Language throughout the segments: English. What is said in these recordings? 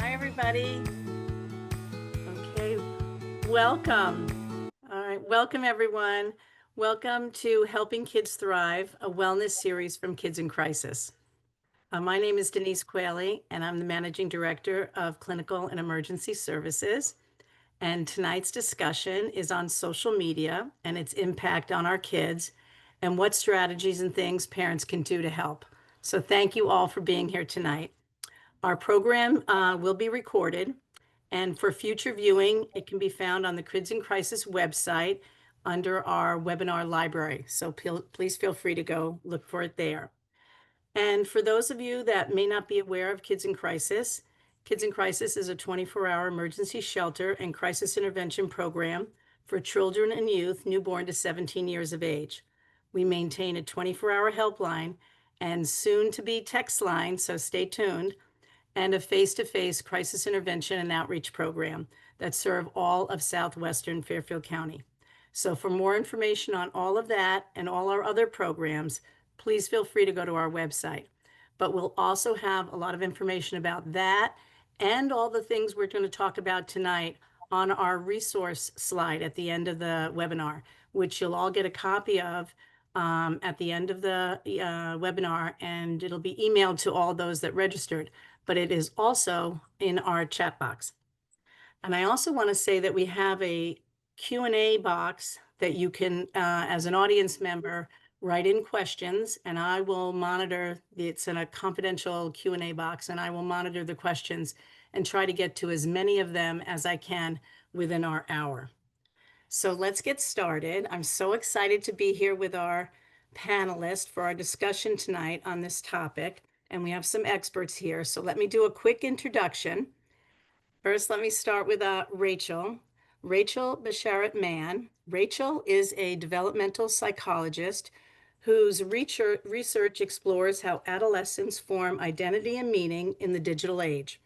Hi, everybody. Okay, welcome. All right, welcome, everyone. Welcome to Helping Kids Thrive, a wellness series from Kids in Crisis. My name is Denise Quayle, and I'm the Managing Director of Clinical and Emergency Services. And tonight's discussion is on social media and its impact on our kids and what strategies and things parents can do to help. So thank you all for being here tonight. Our program will be recorded, and for future viewing, it can be found on the Kids in Crisis website under our webinar library. So please feel free to go look for it there. And for those of you that may not be aware of Kids in Crisis is a 24-hour emergency shelter and crisis intervention program for children and youth newborn to 17 years of age. We maintain a 24-hour helpline and soon to be text line, so stay tuned, and a face-to-face crisis intervention and outreach program that serve all of southwestern Fairfield County. So for more information on all of that and all our other programs, please feel free to go to our website. But we'll also have a lot of information about that and all the things we're going to talk about tonight on our resource slide at the end of the webinar, which you'll all get a copy of at the end of the webinar, and it'll be emailed to all those that registered, but it is also in our chat box. And I also want to say that we have a Q&A box that you can, as an audience member, write in questions, and I will monitor. It's in a confidential Q&A box, and I will monitor the questions and try to get to as many of them as I can within our hour. So let's get started. I'm so excited to be here with our panelists for our discussion tonight on this topic, and we have some experts here. So let me do a quick introduction. First, let me start with Rachel. Rachel Basharat Mann. Rachel is a developmental psychologist whose research explores how adolescents form identity and meaning in the digital age.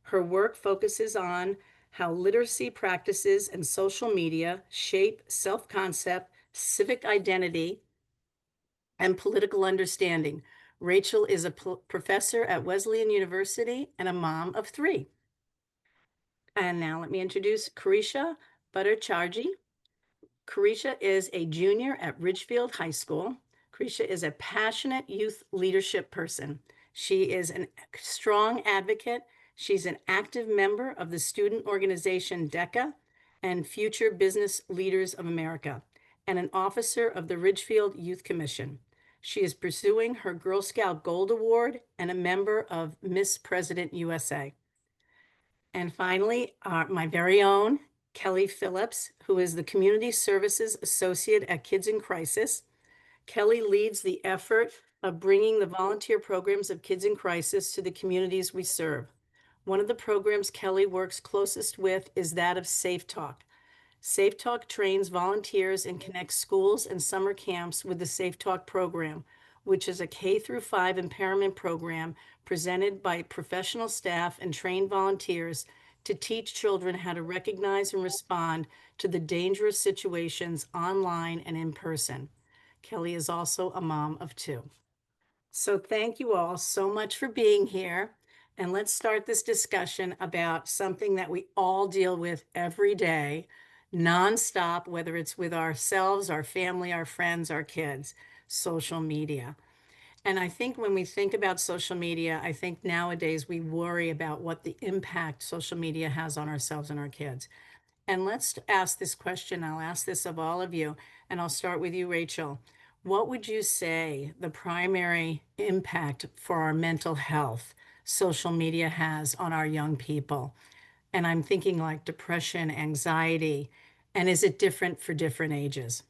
Her work focuses on how literacy practices and social media shape self-concept, civic identity, and political understanding. Rachel is a professor at Wesleyan University and a mom of 3. And now let me introduce Carisha Bhattacharjee. Carisha is a junior at Ridgefield High School. Carisha is a passionate youth leadership person. She is a strong advocate. She's an active member of the student organization DECA and Future Business Leaders of America, and an officer of the Ridgefield Youth Commission. She is pursuing her Girl Scout Gold Award and a member of Miss President USA. And finally, my very own Kelly Phillips, who is the Community Services Associate at Kids in Crisis. Kelly leads the effort of bringing the volunteer programs of Kids in Crisis to the communities we serve. One of the programs Kelly works closest with is that of Safe Talk. Safe Talk trains volunteers and connects schools and summer camps with the Safe Talk program, which is a K-5 empowerment program presented by professional staff and trained volunteers to teach children how to recognize and respond to the dangerous situations online and in person. Kelly is also a mom of 2. So thank you all so much for being here. And let's start this discussion about something that we all deal with every day, nonstop, whether it's with ourselves, our family, our friends, our kids, social media. And I think when we think about social media, I think nowadays we worry about what the impact social media has on ourselves and our kids. And let's ask this question. I'll ask this of all of you, and I'll start with you, Rachel. What would you say the primary impact for our mental health social media has on our young people? And I'm thinking like depression, anxiety, and is it different for different ages?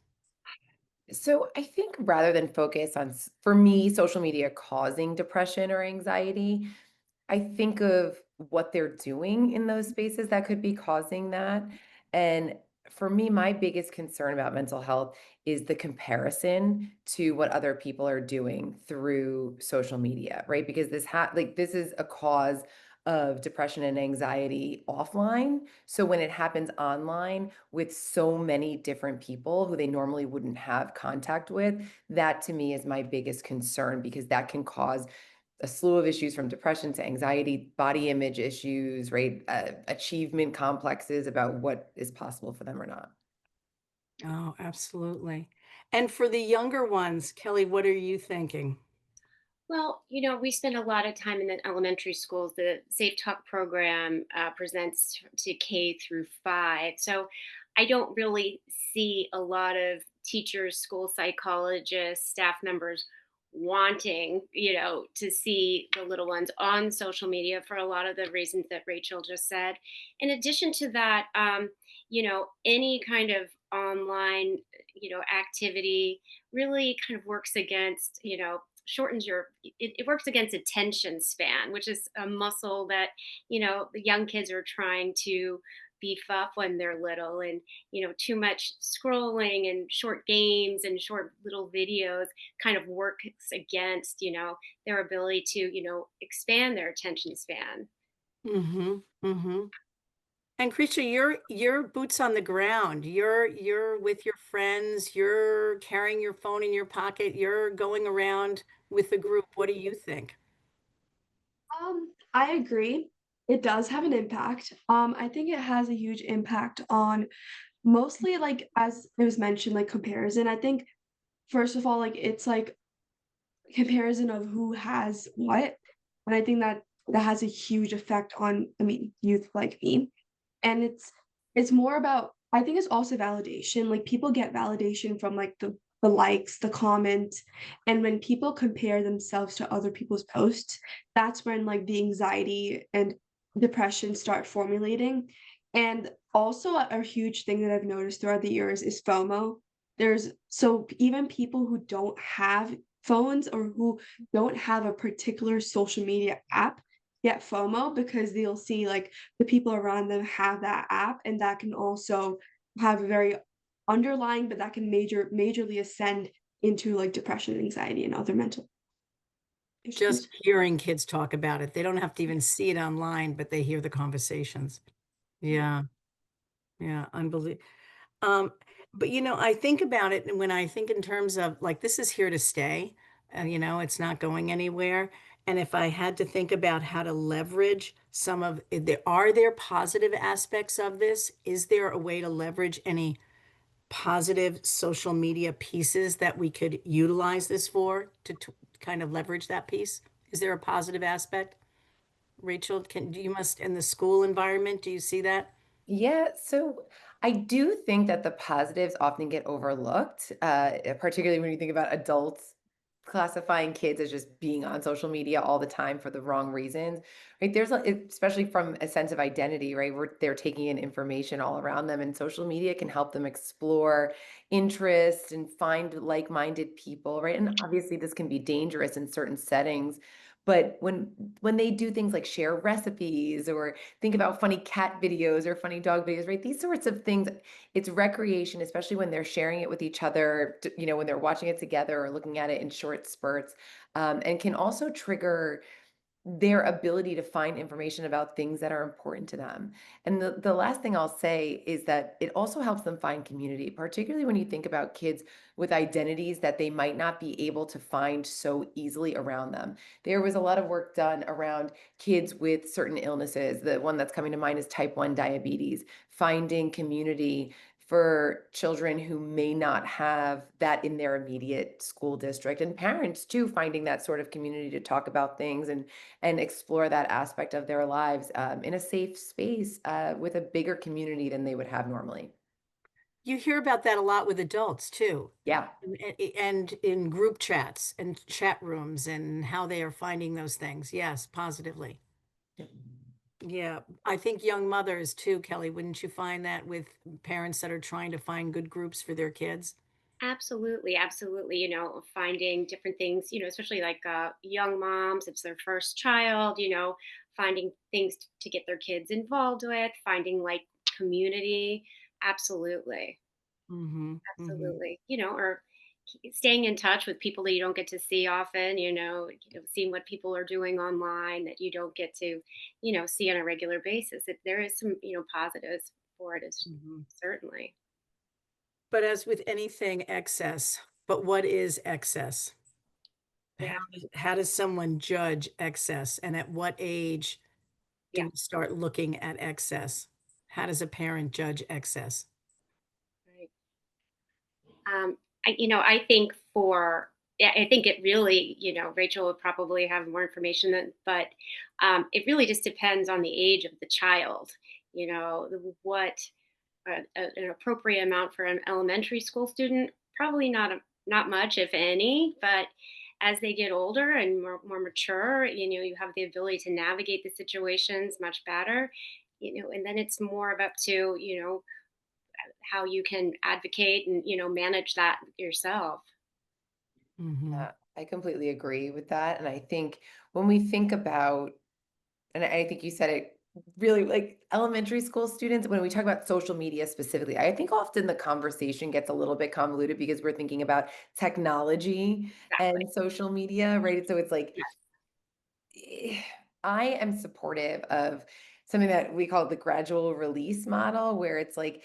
So I think rather than focus on, for me, social media causing depression or anxiety, I think of what they're doing in those spaces that could be causing that. And for me, my biggest concern about mental health is the comparison to what other people are doing through social media, right? Because this is a cause of depression and anxiety offline. So when it happens online with so many different people who they normally wouldn't have contact with, that to me is my biggest concern because that can cause a slew of issues from depression to anxiety, body image issues, right? Achievement complexes about what is possible for them or not. Oh, absolutely. And for the younger ones, Kelly, what are you thinking? Well, we spend a lot of time in the elementary schools. The Safe Talk program presents to K through 5. So I don't really see a lot of teachers, school psychologists, staff members wanting, to see the little ones on social media for a lot of the reasons that Rachel just said. In addition to that, any kind of online, activity really kind of works against, shortens it works against attention span, which is a muscle that the young kids are trying to beef up when they're little. And too much scrolling and short games and short little videos kind of works against their ability to expand their attention span. Mm-hmm. Mm-hmm. And Krisha, you're boots on the ground. You're with your friends, you're carrying your phone in your pocket, you're going around with the group. What do you think? I agree. It does have an impact. I think it has a huge impact on mostly like as it was mentioned, like comparison. I think first of all, like it's like comparison of who has what. And I think that that has a huge effect on, I mean, youth like me. And it's more about I think it's also validation. Like people get validation from like the likes, the comments, and when people compare themselves to other people's posts, that's when like the anxiety and depression start formulating. And also a huge thing that I've noticed throughout the years is FOMO. There's so even people who don't have phones or who don't have a particular social media app get FOMO because they'll see like the people around them have that app, and that can also have a very underlying, but that can majorly ascend into like depression, anxiety, and other mental Just issues. hearing kids talk about it. They don't have to even see it online, but they hear the conversations. Yeah. Yeah. Unbelievable. Um, but I think about it, and when I think in terms of like this is here to stay, it's not going anywhere. And if I had to think about how to leverage some of are there positive aspects of this? Is there a way to leverage any positive social media pieces that we could utilize this for to kind of leverage that piece? Is there a positive aspect? Rachel, you must in the school environment, do you see that? Yeah, so I do think that the positives often get overlooked, particularly when you think about adults classifying kids as just being on social media all the time for the wrong reasons, right? Especially from a sense of identity, right? Where they're taking in information all around them, and social media can help them explore interests and find like-minded people, right? And obviously, this can be dangerous in certain settings. But when they do things like share recipes or think about funny cat videos or funny dog videos, right? These sorts of things, it's recreation, especially when they're sharing it with each other, when they're watching it together or looking at it in short spurts, and can also trigger their ability to find information about things that are important to them. And the last thing I'll say is that it also helps them find community, particularly when you think about kids with identities that they might not be able to find so easily around them. There was a lot of work done around kids with certain illnesses. The one that's coming to mind is type 1 diabetes, finding community for children who may not have that in their immediate school district, and parents too finding that sort of community to talk about things and explore that aspect of their lives in a safe space with a bigger community than they would have normally. You hear about that a lot with adults too, Yeah. and in group chats and chat rooms and how they are finding those things. Yes, positively. Yeah, I think young mothers too, Kelly, wouldn't you find that with parents that are trying to find good groups for their kids? Absolutely, absolutely. Finding different things, especially like young moms, it's their first child, finding things to get their kids involved with, finding like community. Absolutely, Mm-hmm. Mm-hmm. absolutely. Or staying in touch with people that you don't get to see often, seeing what people are doing online that you don't get to, see on a regular basis. There is some, positives for it, is Mm-hmm. certainly. But as with anything, excess. But what is excess? Yeah. how does someone judge excess, and at what age do Yeah. we start looking at excess? How does a parent judge excess? Right. I think yeah, I think it really, Rachel would probably have more information but it really just depends on the age of the child. What an appropriate amount for an elementary school student, probably not much, if any. But as they get older and more mature, you have the ability to navigate the situations much better. And then it's more up to how you can advocate and manage that yourself. Mhm. I completely agree with that. And I think when we think about, and I think you said it really, like elementary school students, when we talk about social media specifically, I think often the conversation gets a little bit convoluted because we're thinking about technology Exactly. and social media, right? So it's like, Yes. I am supportive of something that we call the gradual release model, where it's like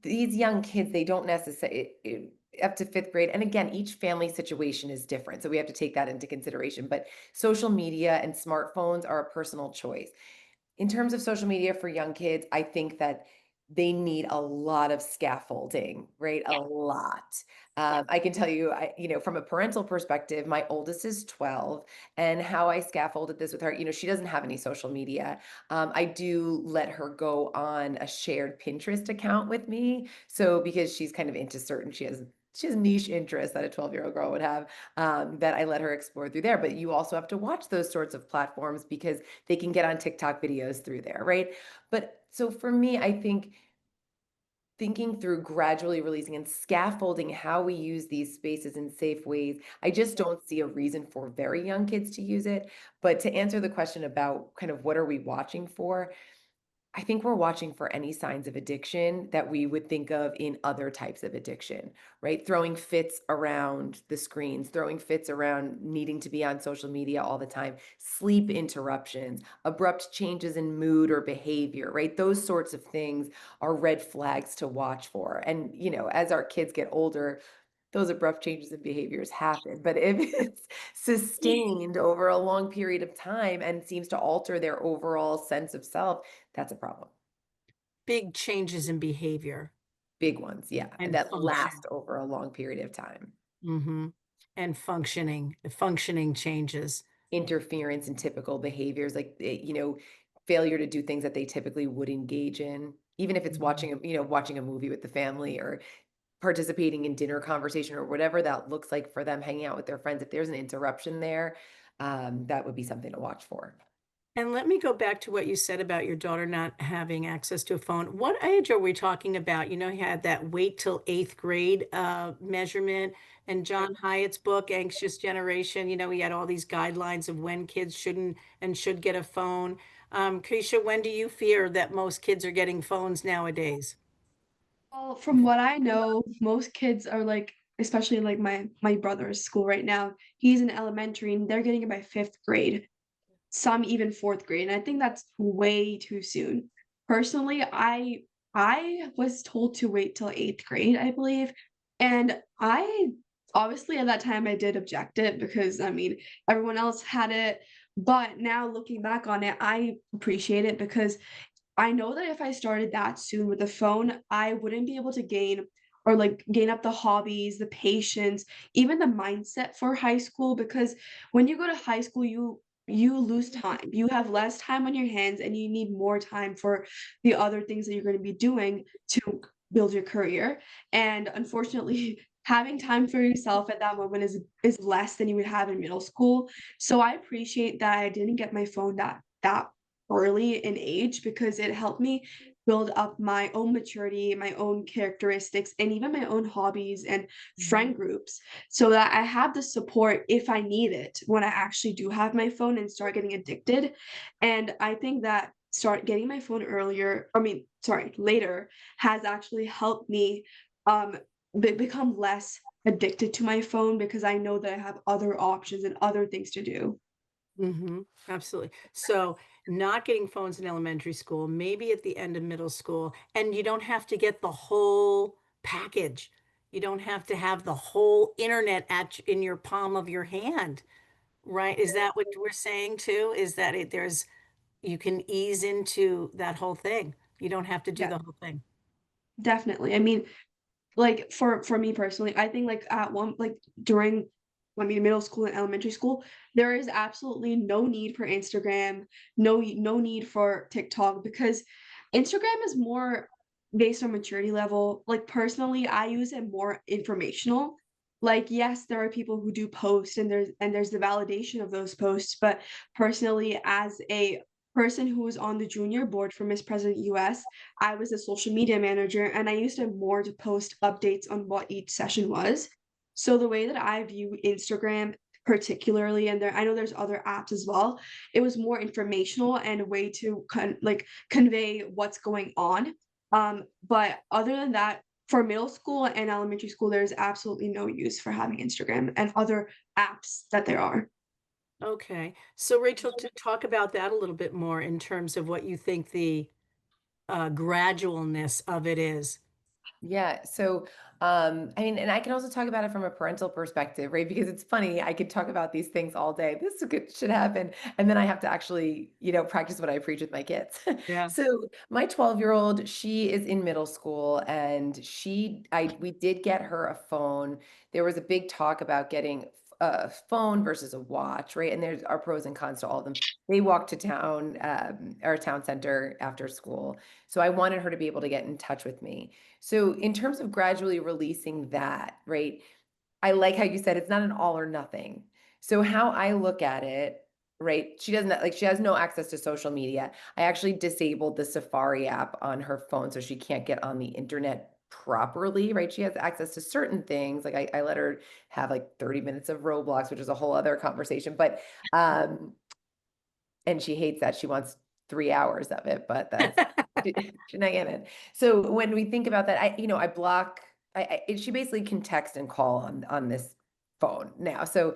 these young kids, they don't necessarily up to fifth grade. And again, each family situation is different. So we have to take that into consideration. But social media and smartphones are a personal choice. In terms of social media for young kids, I think that they need a lot of scaffolding, right? A Yeah. lot. Yeah. I can tell you, from a parental perspective, my oldest is 12, and how I scaffolded this with her, she doesn't have any social media. I do let her go on a shared Pinterest account with me. So because she's kind of into certain, she has niche interests that a 12-year-old girl would have, that I let her explore through there. But you also have to watch those sorts of platforms because they can get on TikTok videos through there, right? But so for me, I think thinking through gradually releasing and scaffolding how we use these spaces in safe ways, I just don't see a reason for very young kids to use it. But to answer the question about kind of what are we watching for, I think we're watching for any signs of addiction that we would think of in other types of addiction, right? Throwing fits around the screens, throwing fits around needing to be on social media all the time, sleep interruptions, abrupt changes in mood or behavior, right? Those sorts of things are red flags to watch for. And, as our kids get older, those abrupt changes in behaviors happen. But if it's sustained over a long period of time and seems to alter their overall sense of self, that's a problem. Big changes in behavior Big ones, yeah, and that function. last over a long period of time. Mhm. And functioning changes. Interference in typical behaviors, like, failure to do things that they typically would engage in, even if it's Mhm. watching a movie with the family or participating in dinner conversation or whatever that looks like for them hanging out with their friends. If there's an interruption there, that would be something to watch for. And let me go back to what you said about your daughter not having access to a phone. What age are we talking about? You had that wait till 8th grade measurement, and Right. John Hyatt's book, Anxious Generation. He had all these guidelines of when kids shouldn't and should get a phone. Krisha, when do you fear that most kids are getting phones nowadays? Well, from what I know, most kids are like, especially like my brother's school right now, he's in elementary and they're getting it by fifth grade, some even fourth grade. And I think that's way too soon. Personally, I was told to wait till eighth grade, I believe. And I obviously at that time I did object it because I mean everyone else had it. But now looking back on it, I appreciate it because I know that if I started that soon with the phone, I wouldn't be able to gain up the hobbies, the patience, even the mindset for high school because when you go to high school, you lose time. You have less time on your hands and you need more time for the other things that you're going to be doing to build your career. And unfortunately, having time for yourself at that moment is less than you would have in middle school. So I appreciate that I didn't get my phone that early in age because it helped me build up my own maturity, my own characteristics, and even my own hobbies and Mhm. friend groups so that I have the support if I need it when I actually do have my phone and start getting addicted. And I think that start getting my phone earlier, I mean, sorry, later has actually helped me um become less addicted to my phone because I know that I have other options and other things to do. Mhm, absolutely. So, not getting phones in elementary school, maybe at the end of middle school, and you don't have to get the whole package. You don't have to have the whole internet in your palm of your hand, right? Is that what we're saying too? Is that you can ease into that whole thing. You don't have to do Yeah, the whole thing. definitely. I mean, like for me personally, I think like at one like during I mean middle school and elementary school, there is absolutely no need for Instagram, no need for TikTok because Instagram is more based on maturity level. Like personally, I use it more informational. Like yes, there are people who do post and there's the validation of those posts, but personally as a person who was on the junior board for Miss President US, I was a social media manager and I used it more to post updates on what each session was. So the way that I view Instagram particularly, and I know there's other apps as well, it was more informational and a way to convey what's going on. But other than that, for middle school and elementary school, there's absolutely no use for having Instagram and other apps that there are. Okay. So Rachel, to talk about that a little bit more in terms of what you think the gradualness of it is. Yeah. So, I mean, and I can also talk about it from a parental perspective, right? Because it's funny, I could talk about these things all day. Should happen. And then I have to actually, practice what I preach with my kids. Yeah. So my 12-year-old, she is in middle school and we did get her a phone. There was a big talk about getting a phone versus a watch, right? And there's our pros and cons to all of them. They walked to town, our town center after school. So I wanted her to be able to get in touch with me. So in terms of gradually releasing that, right? I like how you said it's not an all or nothing. So how I look at it, right? She has no access to social media. I actually disabled the Safari app on her phone so she can't get on the internet properly, right? She has access to certain things. Like I let her have like 30 minutes of Roblox, which is a whole other conversation. But and she hates that. She wants 3 hours of it, but that's she's not getting it. So when we think about that, I block. She basically can text and call on this phone now. So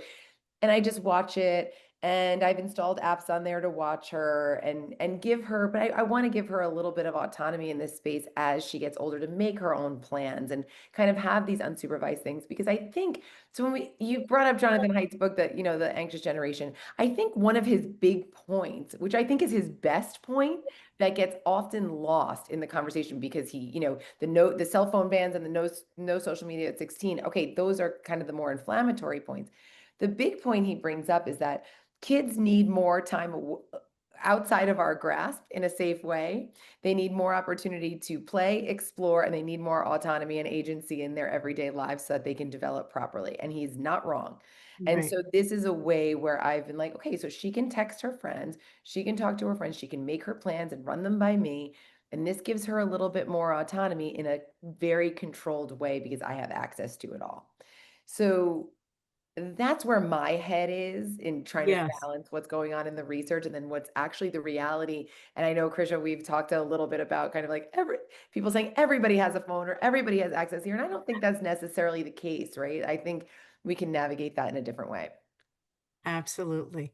and I just watch it. And I've installed apps on there to watch her and give her, but I want to give her a little bit of autonomy in this space as she gets older to make her own plans and kind of have these unsupervised things. Because I think so when you brought up Jonathan Haidt's book that, the anxious generation, I think one of his big points, which I think is his best point, that gets often lost in the conversation because the cell phone bans and the no social media at 16. Okay, those are kind of the more inflammatory points. The big point he brings up is that kids need more time outside of our grasp in a safe way. They need more opportunity to play, explore, and they need more autonomy and agency in their everyday lives so that they can develop properly. And he's not wrong. And Right. so this is a way where I've been like, okay, so she can text her friends, she can talk to her friends, she can make her plans and run them by me. And this gives her a little bit more autonomy in a very controlled way because I have access to it all. So that's where my head is in trying to Yes. balance what's going on in the research and then what's actually the reality. And I know, Krisha, we've talked a little bit about kind of like people saying everybody has a phone or everybody has access here. And I don't think that's necessarily the case, right? I think we can navigate that in a different way. Absolutely.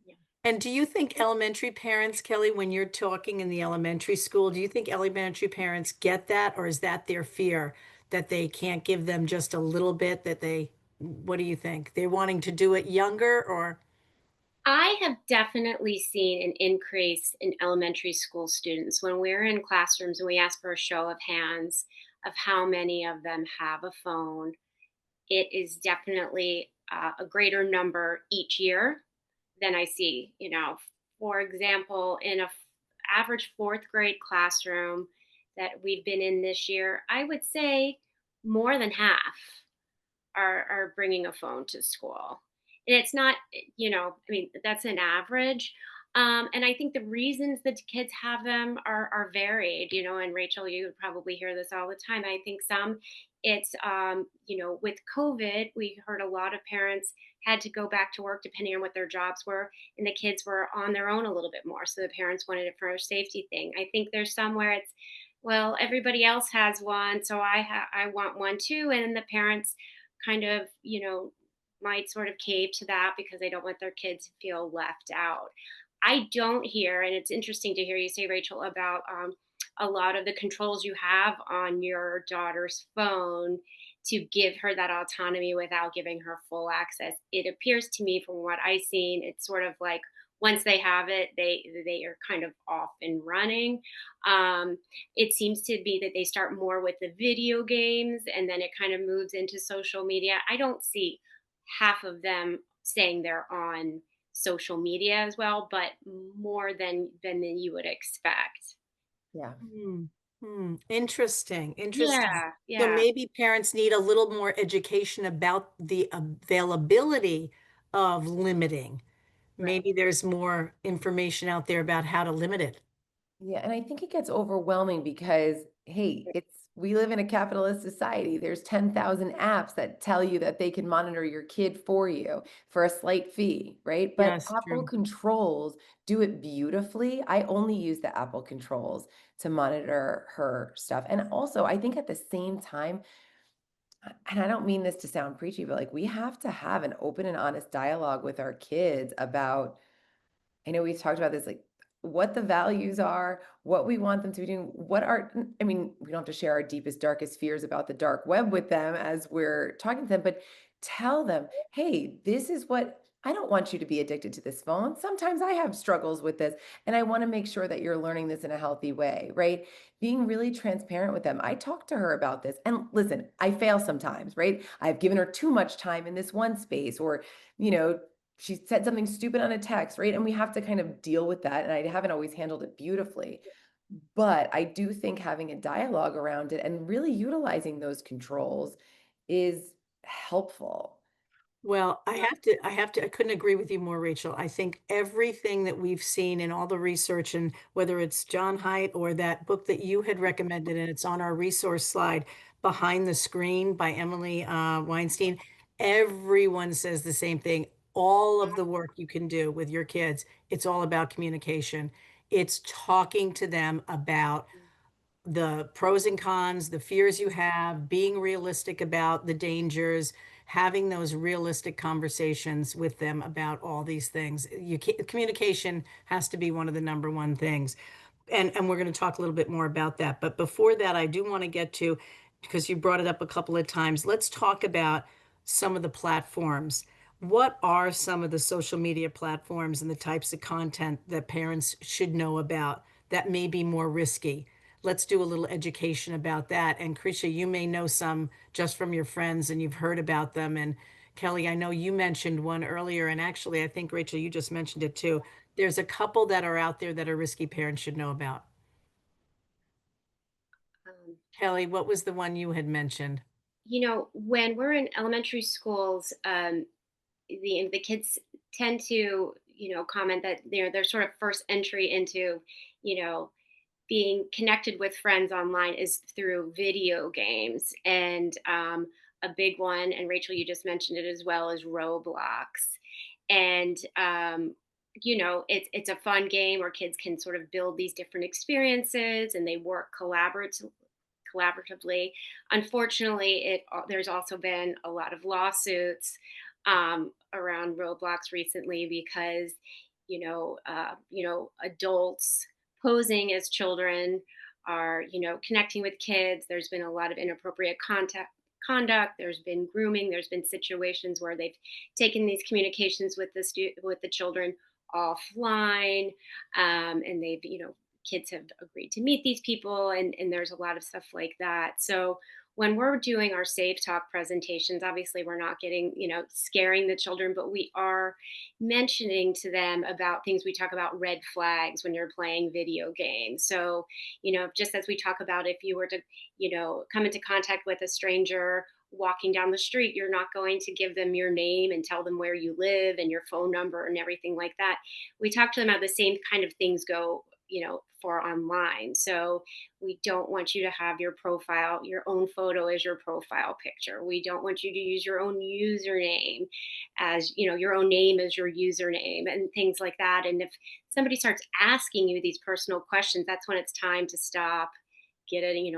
Yeah. And do you think elementary parents, Kelly, when you're talking in the elementary school, do you think elementary parents get that, or is that their fear that they can't give them just a little bit what do you think? They're wanting to do it younger or? I have definitely seen an increase in elementary school students. When we're in classrooms and we ask for a show of hands of how many of them have a phone, it is definitely a greater number each year than I see. For example, in average fourth grade classroom that we've been in this year, I would say more than half are bringing a phone to school. And it's not, I mean, that's an average. And I think the reasons that kids have them are varied, and Rachel, you would probably hear this all the time. I think some it's, with COVID, we heard a lot of parents had to go back to work depending on what their jobs were, and the kids were on their own a little bit more. So the parents wanted it for a safety thing. I think there's somewhere it's, well, everybody else has one, so I want one too. And then the parents kind of, might sort of cave to that because they don't want their kids to feel left out. I don't hear, and it's interesting to hear you say, Rachel, about a lot of the controls you have on your daughter's phone to give her that autonomy without giving her full access. It appears to me from what I've seen, it's sort of like once they have it, they are kind of off and running. Um, it seems to be that they start more with the video games and then it kind of moves into social media. I don't see half of them saying they're on social media as well, but more than you would expect. Yeah. Hmm. Interesting. Interesting. Yeah, So yeah. maybe parents need a little more education about the availability of limiting. Right. Maybe there's more information out there about how to limit it. Yeah, and I think it gets overwhelming because, hey, we live in a capitalist society. There's 10,000 apps that tell you that they can monitor your kid for you for a slight fee, right? But Yes, Apple true. controls do it beautifully. I only use the Apple controls to monitor her stuff. And also, I think at the same time, and I don't mean this to sound preachy, but like we have to have an open and honest dialogue with our kids about, I know we've talked about this, like what the values are, what we want them to be doing, what are, I mean, we don't have to share our deepest, darkest fears about the dark web with them as we're talking to them, but tell them, hey, this is what, I don't want you to be addicted to this phone. Sometimes I have struggles with this, and I want to make sure that you're learning this in a healthy way, right? Being really transparent with them. I talked to her about this, and listen, I fail sometimes, right? I've given her too much time in this one space, or, you know, she said something stupid on a text, right? And we have to kind of deal with that. And I haven't always handled it beautifully. But I do think having a dialogue around it and really utilizing those controls is helpful. Well, I couldn't agree with you more, Rachel. I think everything that we've seen in all the research, and whether it's John Haidt or that book that you had recommended, and it's on our resource slide, Behind the Screen by Emily Weinstein, everyone says the same thing. All of the work you can do with your kids, it's all about communication. It's talking to them about the pros and cons, the fears you have, being realistic about the dangers, having those realistic conversations with them about all these things. Communication has to be one of the number one things. And we're going to talk a little bit more about that. But before that, I do want to get to, because you brought it up a couple of times, let's talk about some of the platforms. What are some of the social media platforms and the types of content that parents should know about that may be more risky? Let's do a little education about that. And Krisha, you may know some just from your friends and you've heard about them. And Kelly, I know you mentioned one earlier. And actually, I think Rachel, you just mentioned it too. There's a couple that are out there that are risky parents should know about. Um, Kelly, what was the one you had mentioned? when we're in elementary schools, the kids tend to, comment that they're their sort of first entry into, you know, being connected with friends online is through video games. And a big one, and Rachel, you just mentioned it as well, is Roblox. And it's a fun game where kids can sort of build these different experiences and they work collaboratively. Unfortunately, there's also been a lot of lawsuits around Roblox recently because adults posing as children are connecting with kids. There's been a lot of inappropriate conduct. There's been grooming. There's been situations where they've taken these communications with with the children offline, and they've kids have agreed to meet these people, and there's a lot of stuff like that. So when we're doing our safe talk presentations, obviously we're not getting scaring the children, but we are mentioning to them about things. We talk about red flags when you're playing video games. So just as we talk about, if you were to come into contact with a stranger walking down the street, you're not going to give them your name and tell them where you live and your phone number and everything like that. We talk to them how the same kind of things go for online. So we don't want you to have your own photo as your profile picture. We don't want you to use your own username as your own name as your username and things like that. And if somebody starts asking you these personal questions, that's when it's time to stop, get an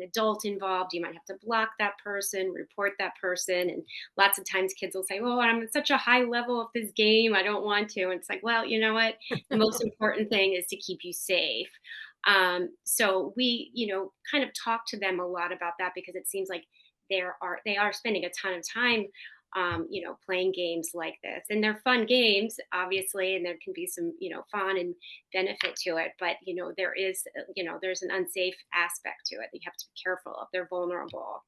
adult involved. You might have to block that person, report that person. And lots of times kids will say, oh, I'm at such a high level of this game, I don't want to. And it's like, well, you know what, the most important thing is to keep you safe. So we kind of talk to them a lot about that, because it seems like they are spending a ton of time, playing games like this, and they're fun games, obviously, and there can be some, fun and benefit to it. But there is, there's an unsafe aspect to it. You have to be careful if they're vulnerable.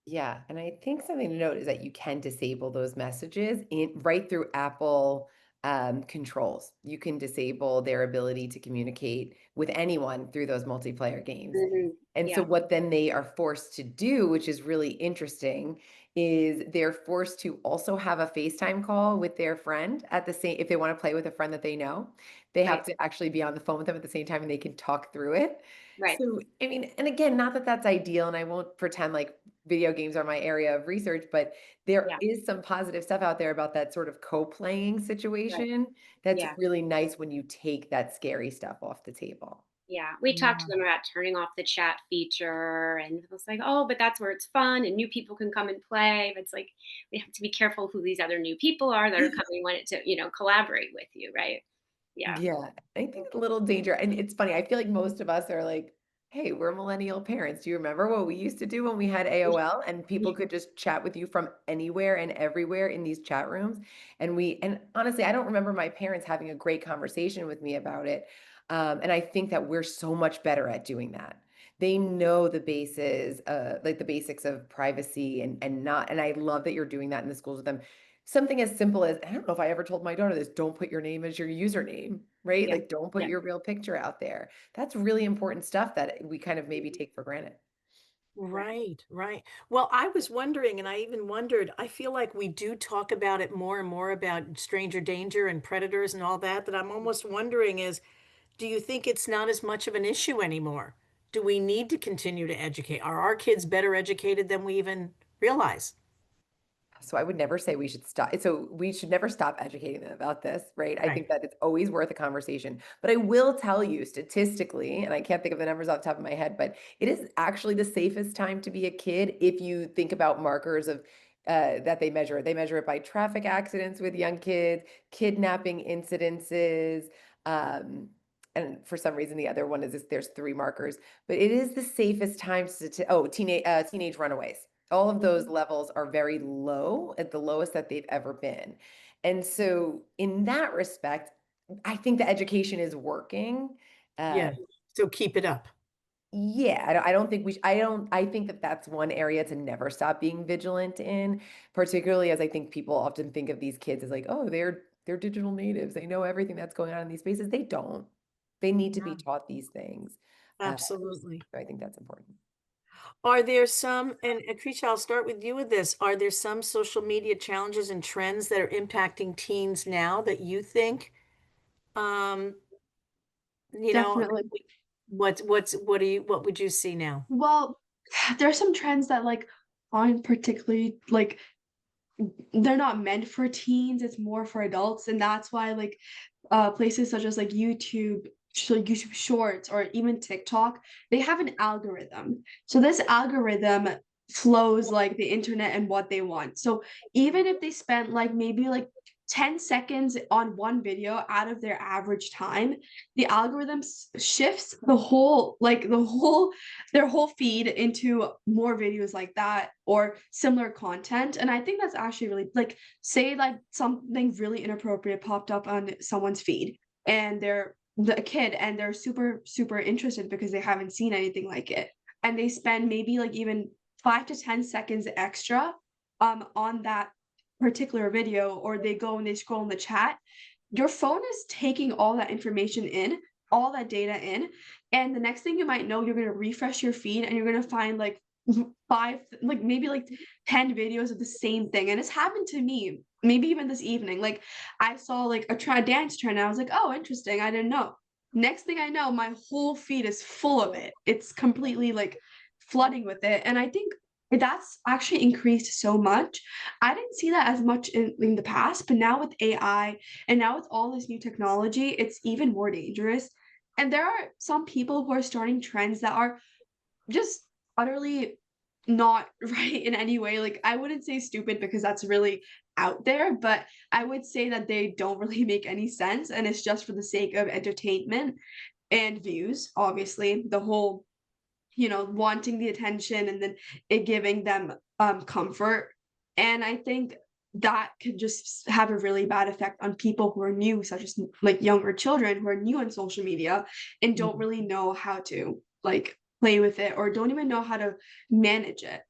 Yeah, and I think something to note is that you can disable those messages in right through Apple controls. You can disable their ability to communicate with anyone through those multiplayer games. And so Yeah, what then they are forced to do, which is really interesting, is they're forced to also have a FaceTime call with their friend at the same, if they want to play with a friend that they know, they have right, to actually be on the phone with them at the same time and they can talk through it. right. So, I mean, and again, not that that's ideal, and I won't pretend like video games are my area of research, but there Yeah, is some positive stuff out there about that sort of co-playing right. situation that's Yeah. really nice when you take that scary stuff off the table. Yeah, we talked to them about turning off the chat feature, and it was like, oh, but that's where it's fun and new people can come and play. But it's like we have to be careful who these other new people are that are coming when it to, collaborate with you, right? Yeah. Yeah, I think it's a little danger. And it's funny, I feel like most of us are like, hey, we're millennial parents. Do you remember what we used to do when we had AOL and people could just chat with you from anywhere and everywhere in these chat rooms? And honestly, I don't remember my parents having a great conversation with me about it. And I think that we're so much better at doing that. They know the bases, like the basics of privacy and not, and I love that you're doing that in the schools with them. Something as simple as, I don't know if I ever told my daughter this, don't put your name as your username, right? Yeah. Like, don't put Yeah. your real picture out there. That's really important stuff that we kind of maybe take for granted. Right. Right, right. Well, I was wondering, and I even wondered, I feel like we do talk about it more and more about stranger danger and predators and all that, that I'm almost wondering is, do you think it's not as much of an issue anymore? Do we need to continue to educate? Are our kids better educated than we even realize? So I would never say we should stop. So we should never stop educating them about this, right? I Right. think that it's always worth a conversation. But I will tell you statistically, and I can't think of the numbers off the top of my head, but it is actually the safest time to be a kid if you think about markers of that they measure it. They measure it by traffic accidents with young kids, kidnapping incidences, and for some reason the other one is this, there's three markers, but it is the safest time to teenage runaways. All of those Mhm. levels are very low, at the lowest that they've ever been. And so in that respect, I think the education is working. Yeah. So keep it up. Yeah, I don't think I think that that's one area to never stop being vigilant in, particularly as I think people often think of these kids as like, oh, they're digital natives. They know everything that's going on in these spaces. They don't. They need to be Yeah. taught these things. Absolutely. So I think that's important. Are there some, and Krisha, I'll start with you with this. Are there some social media challenges and trends that are impacting teens now that you think, um, you know, Definitely. what would you see now? Well, there are some trends that like aren't particularly like they're not meant for teens, it's more for adults, and that's why like places such as like YouTube, like YouTube Shorts or even TikTok, they have an algorithm. So this algorithm flows like the internet and what they want. So even if they spent like maybe like 10 seconds on one video out of their average time, the algorithm shifts their whole feed into more videos like that or similar content. And I think that's actually really like, say like something really inappropriate popped up on someone's feed and they're the kid and they're super super interested because they haven't seen anything like it, and they spend maybe like even 5 to 10 seconds extra on that particular video, or they go and they scroll in the chat. Your phone is taking all that information in, all that data in, and the next thing you might know, you're going to refresh your feed and you're going to find like five, like maybe like 10 videos of the same thing. And it's happened to me, maybe even this evening. Like I saw like a dance trend and I was like, oh, interesting, I didn't know. Next thing I know, my whole feed is full of it. It's completely like flooding with it. And I think that's actually increased so much. I didn't see that as much in the past, but now with AI and now with all this new technology, it's even more dangerous. And there are some people who are starting trends that are just utterly not right in any way. Like I wouldn't say stupid because that's really out there, but I would say that they don't really make any sense and it's just for the sake of entertainment and views. Obviously, the whole wanting the attention and then it giving them comfort. And I think that could just have a really bad effect on people who are new, such as like younger children who are new on social media and don't Mhm. really know how to like play with it or don't even know how to manage it.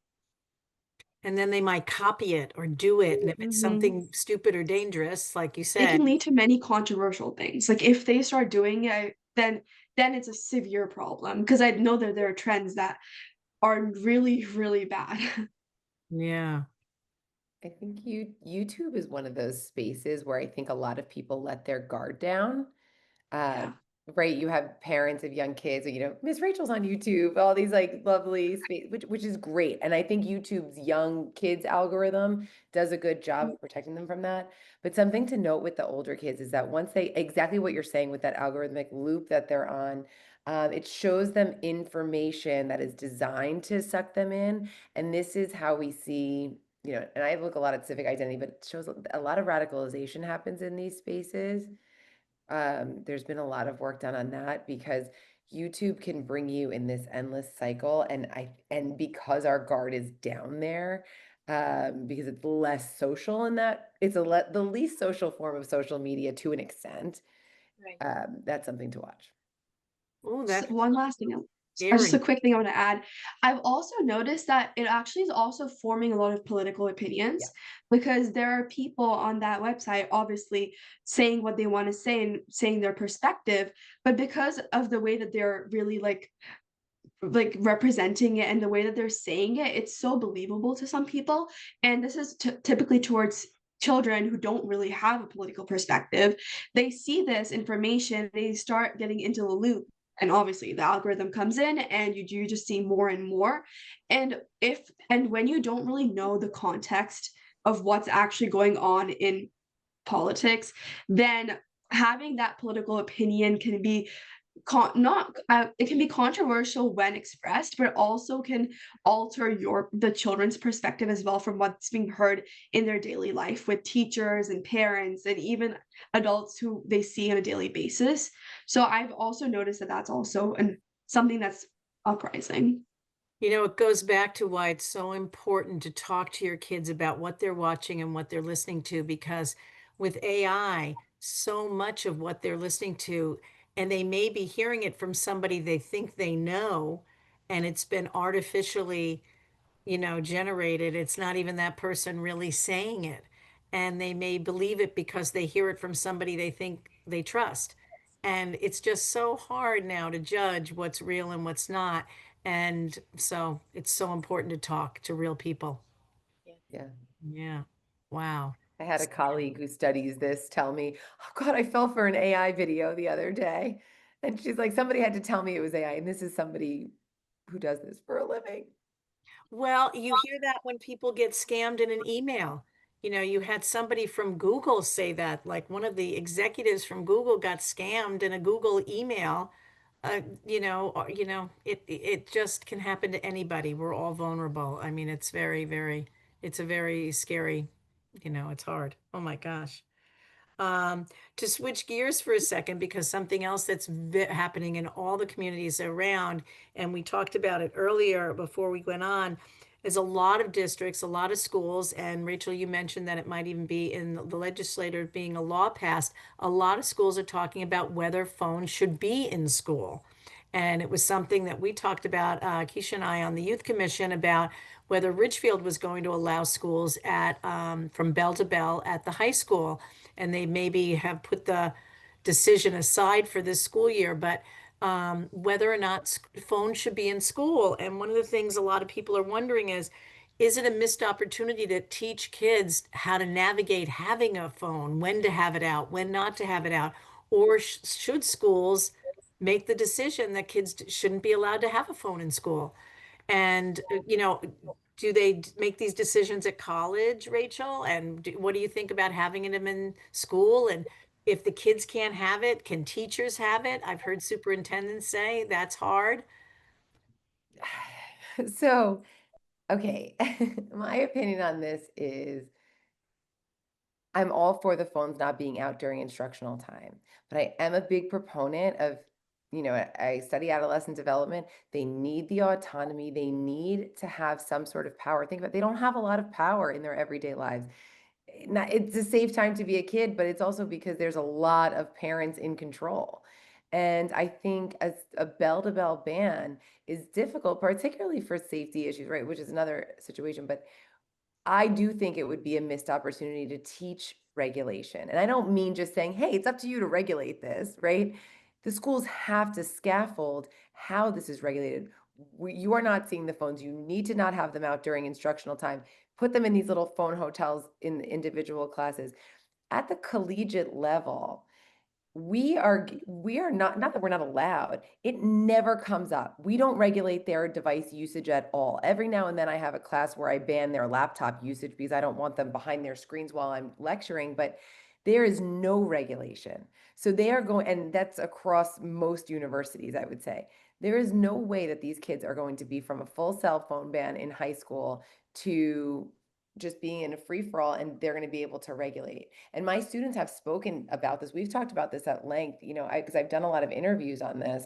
And then they might copy it or do it. And if it's Mhm. something stupid or dangerous, like you It said, can lead to many controversial things. Like if they start doing it, then it's a severe problem because I know that there are trends that are really, really bad. yeah. I think YouTube is one of those spaces where I think a lot of people let their guard down. Uh, Yeah. right, you have parents of young kids, Miss Rachel's on YouTube, all these like lovely space, which is great. And I think YouTube's young kids algorithm does a good job of protecting them from that. But something to note with the older kids is that once they, exactly what you're saying with that algorithmic loop that they're on, it shows them information that is designed to suck them in. And this is how we see, and I look a lot at civic identity, but it shows a lot of radicalization happens in these spaces. There's been a lot of work done on that because YouTube can bring you in this endless cycle, and because our guard is down there, because it's less social in that it's the least social form of social media to an extent. Right. That's something to watch. Oh, So that's one last thing, just a scary. quick thing I want to add. I've also noticed that it actually is also forming a lot of political Yeah, opinions because there are people on that website obviously saying what they want to say and saying their perspective, but because of the way that they're really like representing it and the way that they're saying it, it's so believable to some people. And this is typically towards children who don't really have a political perspective. They see this information, they start getting into the loop. And obviously the algorithm comes in and you just see more and more. And when you don't really know the context of what's actually going on in politics, then having that political opinion can be not it can be controversial when expressed, but also can alter the children's perspective as well from what's being heard in their daily life with teachers and parents and even adults who they see on a daily basis. So I've also noticed that that's also something that's uprising. It goes back to why it's so important to talk to your kids about what they're watching and what they're listening to, because with AI, so much of what they're listening to, and they may be hearing it from somebody they think they know, and it's been artificially generated. It's not even that person really saying it. And they may believe it because they hear it from somebody they think they trust. And it's just so hard now to judge what's real and what's not. And so it's so important to talk to real people. Yeah. yeah. Yeah. Wow. I had a colleague who studies this tell me, "Oh God, I fell for an AI video the other day," and she's like, "Somebody had to tell me it was AI, and this is somebody who does this for a living." Well, you hear that when people get scammed in an email. You had somebody from Google say that, like one of the executives from Google got scammed in a Google email. It just can happen to anybody. We're all vulnerable. I mean, it's very, very, it's a very scary, it's hard. Oh my gosh. Um, to switch gears for a second, because something else that's happening in all the communities around, and we talked about it earlier before we went on, is a lot of districts, a lot of schools, and Rachel, you mentioned that it might even be in the legislature being a law passed. A lot of schools are talking about whether phones should be in school. And it was something that we talked about, Keisha and I, on the youth commission about whether Ridgefield was going to allow schools at from bell to bell at the high school, and they maybe have put the decision aside for this school year, but whether or not phones should be in school. And one of the things a lot of people are wondering is it a missed opportunity to teach kids how to navigate having a phone, when to have it out, when not to have it out? Or should schools make the decision that kids shouldn't be allowed to have a phone in school? And, do they make these decisions at college, Rachel? And what do you think about having them in school? And if the kids can't have it, can teachers have it? I've heard superintendents say that's hard. So, okay, my opinion on this is I'm all for the phones not being out during instructional time, but I am a big proponent of I study adolescent development. They need the autonomy. They need to have some sort of power. Think about it, they don't have a lot of power in their everyday lives. It's a safe time to be a kid, but it's also because there's a lot of parents in control. And I think as a bell to bell ban is difficult, particularly for safety issues, right? Which is another situation. But I do think it would be a missed opportunity to teach regulation. And I don't mean just saying, hey, it's up to you to regulate this, right? The schools have to scaffold how this is regulated. You are not seeing the phones. You need to not have them out during instructional time. Put them in these little phone hotels in the individual classes. At the collegiate level, we are not that we're not allowed. It never comes up. We don't regulate their device usage at all. Every now and then I have a class where I ban their laptop usage because I don't want them behind their screens while I'm lecturing, but there is no regulation. So they are going, and that's across most universities, I would say. There is no way that these kids are going to be from a full cell phone ban in high school to just being in a free for all, and they're going to be able to regulate. And my students have spoken about this. We've talked about this at length, because I've done a lot of interviews on this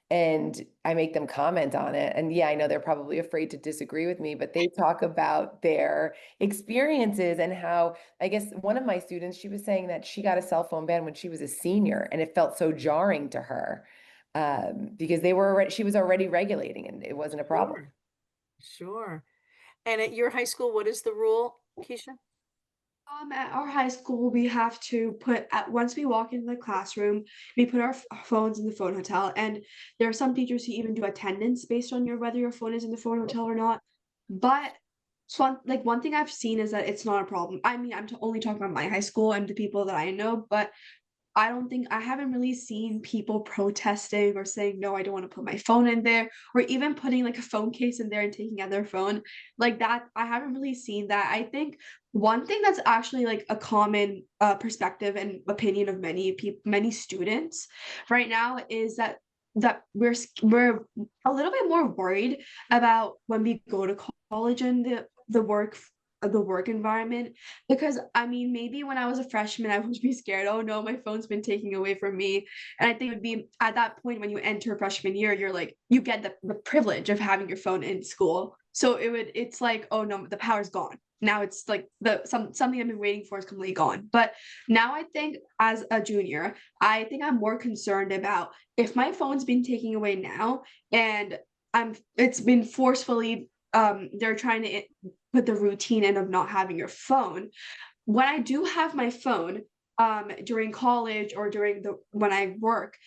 and I make them comment on it. And yeah, I know they're probably afraid to disagree with me, but they talk about their experiences and how, I guess one of my students, she was saying that she got a cell phone ban when she was a senior and it felt so jarring to her because she was already regulating and it wasn't a problem. Sure. Sure. And at your high school, what is the rule, Keisha? At our high school, we have to once we walk into the classroom, we put our phones in the phone hotel. And there are some teachers who even do attendance based on whether your phone is in the phone hotel or not. But one thing I've seen is that it's not a problem. I mean, only talking about my high school and the people that I know, but I haven't really seen people protesting or saying, no, I don't want to put my phone in there, or even putting like a phone case in there and taking out their phone like that. I haven't really seen that. I think one thing that's actually like a common perspective and opinion of many students right now is that we're a little bit more worried about when we go to college and the work environment, because I mean, maybe when I was a freshman I would be scared, oh no, my phone's been taken away from me. And I think it would be at that point when you enter freshman year, you're like, you get the privilege of having your phone in school, so it's like, oh no, the power's gone now. It's like something I've been waiting for is completely gone. But now I think as a junior, I think I'm more concerned about if my phone's been taken away now and it's been forcefully they're trying to put the routine in of not having your phone. When I do have my phone during college or when I work,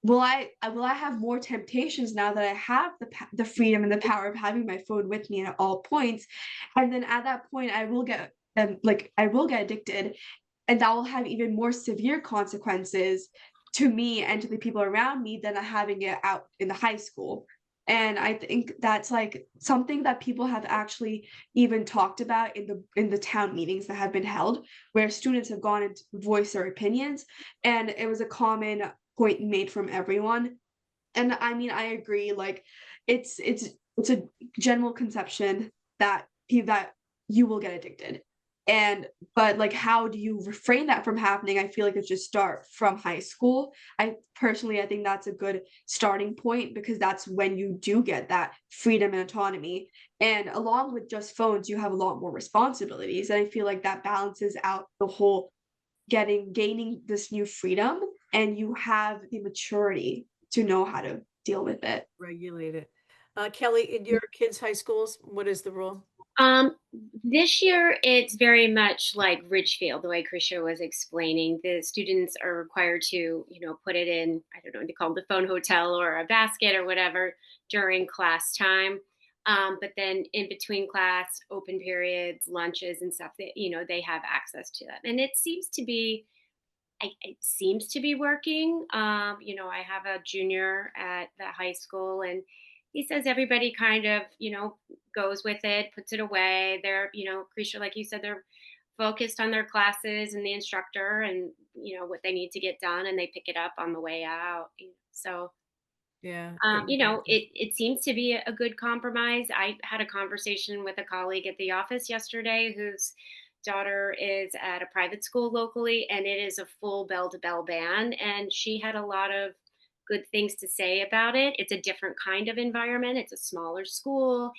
will I have more temptations now that I have the freedom and the power of having my phone with me at all points? And then at that point I will get addicted, and that will have even more severe consequences to me and to the people around me than having it out in the high school. And I think that's like something that people have actually even talked about in the town meetings that have been held, where students have gone and voiced their opinions, and it was a common point made from everyone. And I mean, I agree, like it's a general conception that that you will get addicted. But like, how do you refrain that from happening? I feel like it should start from high school. I think that's a good starting point, because that's when you do get that freedom and autonomy. And along with just phones, you have a lot more responsibilities. And I feel like that balances out the whole gaining this new freedom, and you have the maturity to know how to deal with it. Regulate it. Kelly, in your kids' high schools, what is the rule? Um, this year it's very much like Ridgefield, the way Krisha was explaining. The students are required to, put it in, I don't know, they call it the phone hotel or a basket or whatever during class time. But then in between class, open periods, lunches and stuff, that, they have access to that. And it seems to be it seems to be working. I have a junior at the high school, and he says everybody kind of, goes with it, puts it away. They're, Krisha, like you said, they're focused on their classes and the instructor and, what they need to get done, and they pick it up on the way out. So, Yeah. it seems to be a good compromise. I had a conversation with a colleague at the office yesterday whose daughter is at a private school locally, and it is a full bell to bell ban. And she had a lot of good things to say about it. It's a different kind of environment. It's a smaller school.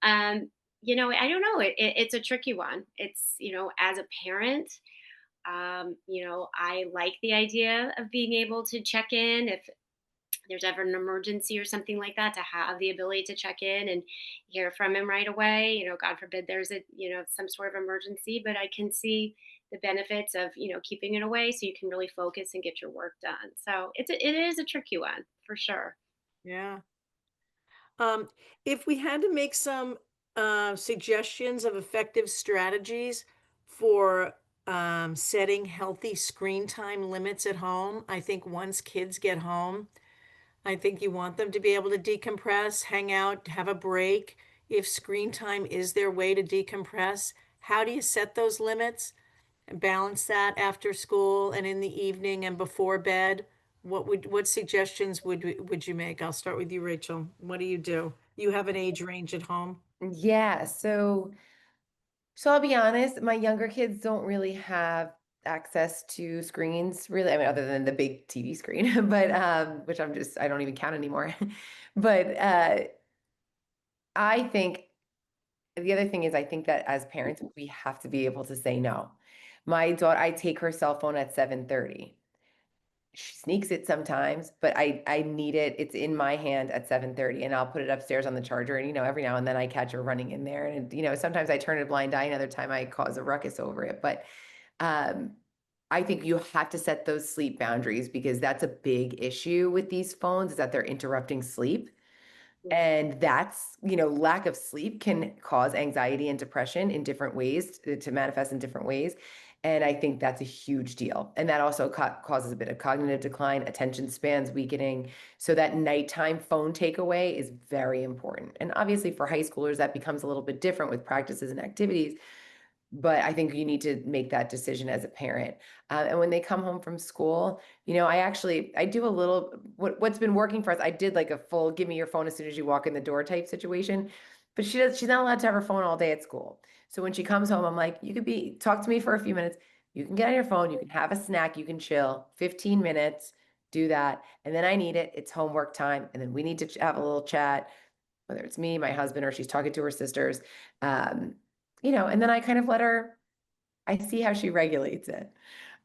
Um, I don't know. It's a tricky one. It's, as a parent, I like the idea of being able to check in if there's ever an emergency or something like that, to have the ability to check in and hear from him right away. God forbid there's some sort of emergency, but I can see the benefits of, keeping it away so you can really focus and get your work done. So it is a tricky one for sure. Yeah. Um, if we had to make some suggestions of effective strategies for setting healthy screen time limits at home, I think once kids get home, I think you want them to be able to decompress, hang out, have a break. If screen time is their way to decompress, how do you set those limits and balance that after school and in the evening and before bed? What suggestions would you make? I'll start with you, Rachel. What do? You have an age range at home? Yeah, so I'll be honest, my younger kids don't really have access to screens, really. I mean, other than the big TV screen, but which I don't even count anymore. But I think the other thing is I think that as parents, we have to be able to say no. My daughter, I take her cell phone at 7:30. She sneaks it sometimes, but I need it. It's in my hand at 7:30 and I'll put it upstairs on the charger. And, every now and then I catch her running in there. And, sometimes I turn a blind eye, another time I cause a ruckus over it. But um, I think you have to set those sleep boundaries because that's a big issue with these phones is that they're interrupting sleep. And that's, lack of sleep can cause anxiety and depression in different ways to manifest in different ways. And I think that's a huge deal. And that also causes a bit of cognitive decline, attention spans weakening. So that nighttime phone takeaway is very important. And obviously for high schoolers, that becomes a little bit different with practices and activities. But I think you need to make that decision as a parent. And when they come home from school, I do a little, what's been working for us. I did like a full, give me your phone as soon as you walk in the door type situation. But she's not allowed to have her phone all day at school. So when she comes home, I'm like, talk to me for a few minutes. You can get on your phone, you can have a snack, you can chill 15 minutes, do that. And then I need it. It's homework time. And then we need to have a little chat, whether it's me, my husband, or she's talking to her sisters. Um, and then I kind of I see how she regulates it.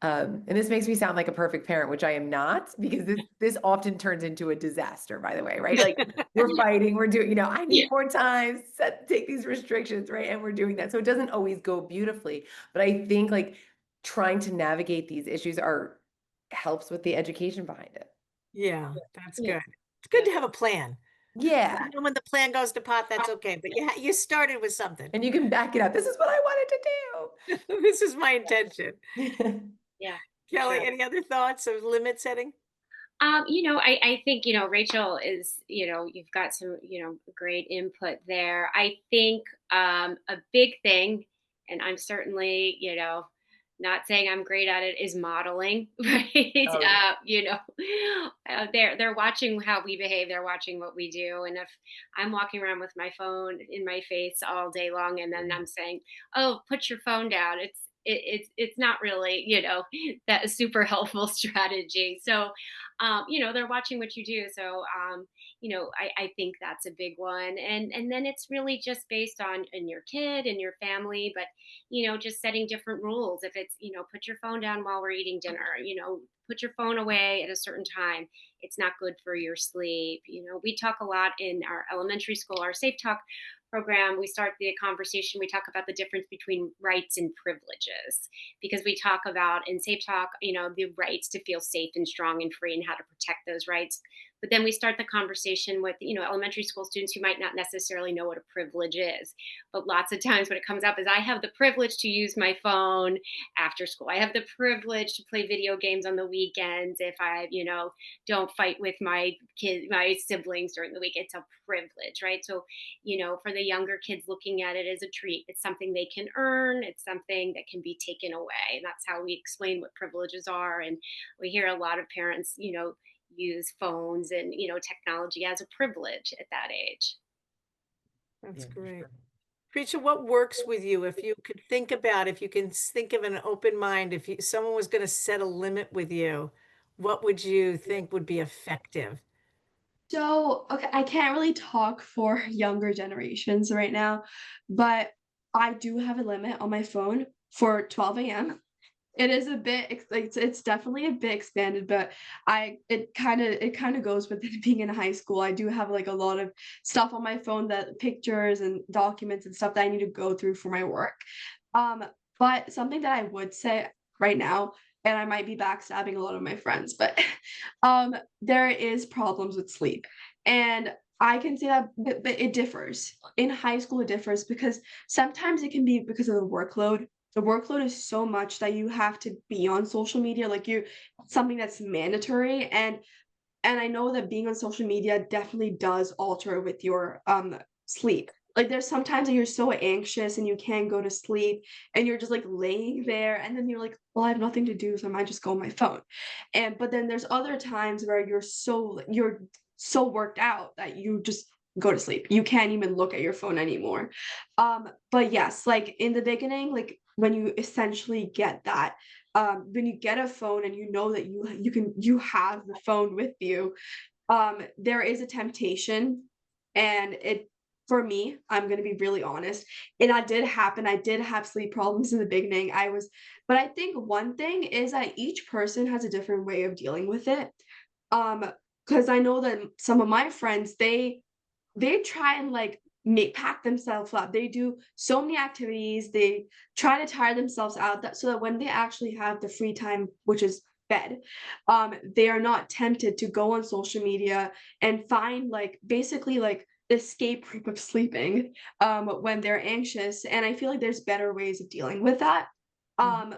And this makes me sound like a perfect parent, which I am not, because this often turns into a disaster, by the way, right? Like we're fighting, we're doing, I Yeah. need more time, take these restrictions, right? And we're doing that. So it doesn't always go beautifully. But I think like trying to navigate these issues helps with the education behind it. Yeah, that's Yeah. good. It's good to have a plan. Yeah. And when the plan goes to pot, that's okay. But you started with something. And you can back it up. This is what I wanted This is my intention. to do. Yeah. Kelly, Sure. any other thoughts of limit setting? I think, Rachel is, you've got some, great input there. I think a big thing, and I'm certainly, not saying I'm great at it, is modeling, right? Oh, yeah. They're watching how we behave. They're watching what we do. And if I'm walking around with my phone in my face all day long, and then I'm saying, "Oh, put your phone down," it's not really, that super helpful strategy. So, they're watching what you do. So, I think that's a big one. And then it's really just based on in your kid and your family, but just setting different rules. If it's, put your phone down while we're eating dinner, put your phone away at a certain time. It's not good for your sleep. We talk a lot in our elementary school, our Safe Talk program. We start the conversation, we talk about the difference between rights and privileges, because we talk about in Safe Talk, the rights to feel safe and strong and free and how to protect those rights. But then we start the conversation with, elementary school students who might not necessarily know what a privilege is. But lots of times when it comes up is I have the privilege to use my phone after school. I have the privilege to play video games on the weekends if I, don't fight with my siblings during the week. It's a privilege, right? So, for the younger kids looking at it as a treat, it's something they can earn. It's something that can be taken away. And that's how we explain what privileges are. And we hear a lot of parents, use phones and, technology as a privilege at that age. That's Yeah, for great. sure. Preacher, what works with you? If you can think of an open mind, if someone was going to set a limit with you, what would you think would be effective? So, okay, I can't really talk for younger generations right now, but I do have a limit on my phone for 12 a.m. It is a bit it's definitely a bit expanded, but I it kind of goes with it being in high school. I do have like a lot of stuff on my phone, that pictures and documents and stuff that I need to go through for my work. Um, but something that I would say right now, and I might be backstabbing a lot of my friends, but there is problems with sleep. And I can say that, but it differs. In high school, it differs because sometimes it can be because of the workload. The workload is so much that you have to be on social media, like you something that's mandatory. And I know that being on social media definitely does alter with your sleep. Like there's sometimes that you're so anxious and you can't go to sleep and you're just like laying there and then you're like, well, I have nothing to do, so I might just go on my phone. And but then there's other times where you're so worked out that you just go to sleep. You can't even look at your phone anymore. But yes, like in the beginning, like when you essentially get that, when you get a phone and you know that you have the phone with you, there is a temptation, and it for me, I'm gonna be really honest, and that did happen. I did have sleep problems in the beginning. But I think one thing is that each person has a different way of dealing with it. Um, because I know that some of my friends, they try and like make pack themselves up. They do so many activities. They try to tire themselves out that so that when they actually have the free time, which is bed, they are not tempted to go on social media and find like basically like escape route of sleeping when they're anxious. And I feel like there's better ways of dealing with that. Mhm. Um,